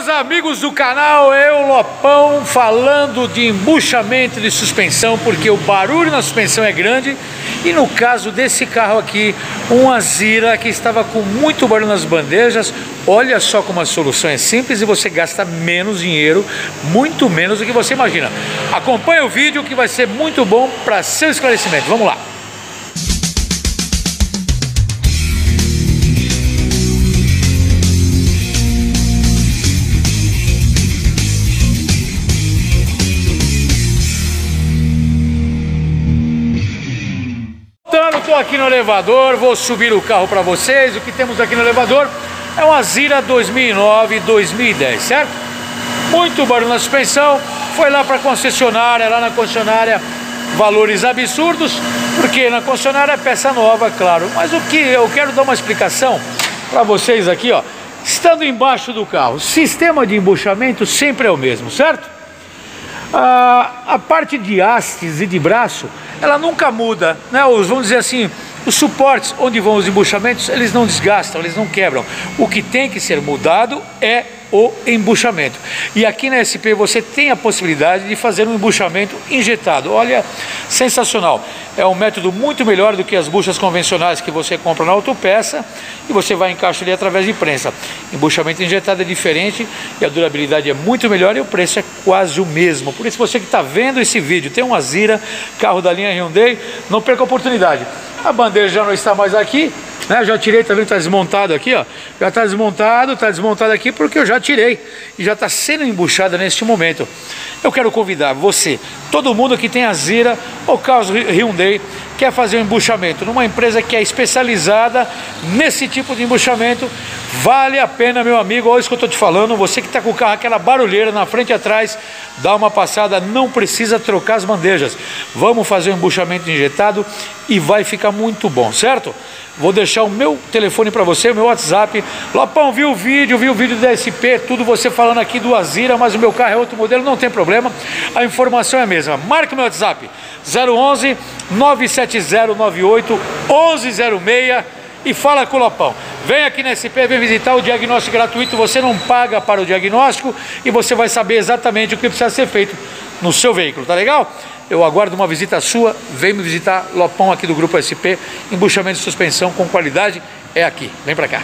Meus amigos do canal, eu, Lopão, falando de embuchamento de suspensão, porque o barulho na suspensão é grande. E no caso desse carro aqui, um Azira que estava com muito barulho nas bandejas, olha só como a solução é simples e você gasta menos dinheiro, muito menos do que você imagina. Acompanhe o vídeo que vai ser muito bom para seu esclarecimento. Vamos lá. Estou aqui no elevador, vou subir o carro para vocês. O que temos aqui no elevador é um Azira 2009-2010, certo? Muito barulho na suspensão. Foi lá para a concessionária, lá na concessionária valores absurdos, porque na concessionária é peça nova, claro. Mas o que eu quero dar uma explicação para vocês aqui, ó. Estando embaixo do carro, o sistema de embuchamento sempre é o mesmo, certo? A parte de hastes e de braço, ela nunca muda, né? Vamos dizer assim, os suportes onde vão os embuchamentos, eles não desgastam, eles não quebram. O que tem que ser mudado é o embuchamento. E aqui na SP você tem a possibilidade de fazer um embuchamento injetado. Olha, sensacional. É um método muito melhor do que as buchas convencionais que você compra na autopeça e você vai encaixar ali através de prensa. Embuchamento injetado é diferente e a durabilidade é muito melhor e o preço é quase o mesmo. Por isso, você que está vendo esse vídeo, tem um Azira, carro da linha Hyundai, não perca a oportunidade. A bandeja já não está mais aqui, né? Já tirei, tá vendo? Está desmontado aqui, ó. Já está desmontado aqui porque eu já tirei e já está sendo embuchada neste momento. Eu quero convidar você, todo mundo que tem Azira ou carros Hyundai, quer fazer um embuchamento numa empresa que é especializada nesse tipo de embuchamento, vale a pena, meu amigo. Olha isso que eu estou te falando. Você que está com o carro, aquela barulheira na frente e atrás, dá uma passada, não precisa trocar as bandejas. Vamos fazer um embuchamento injetado e vai ficar muito bom, certo? Vou deixar o meu telefone para você, o meu WhatsApp. Lopão, viu o vídeo da SP, tudo você falando aqui do Azira, mas o meu carro é outro modelo, não tem problema, a informação é a mesma. Marca o meu WhatsApp, 011 970 98 1106 e fala com o Lopão. Vem aqui na SP, vem visitar o diagnóstico gratuito, você não paga para o diagnóstico e você vai saber exatamente o que precisa ser feito no seu veículo, tá legal? Eu aguardo uma visita sua, vem me visitar, Lopão aqui do Grupo SP, embuchamento de suspensão com qualidade é aqui, vem pra cá.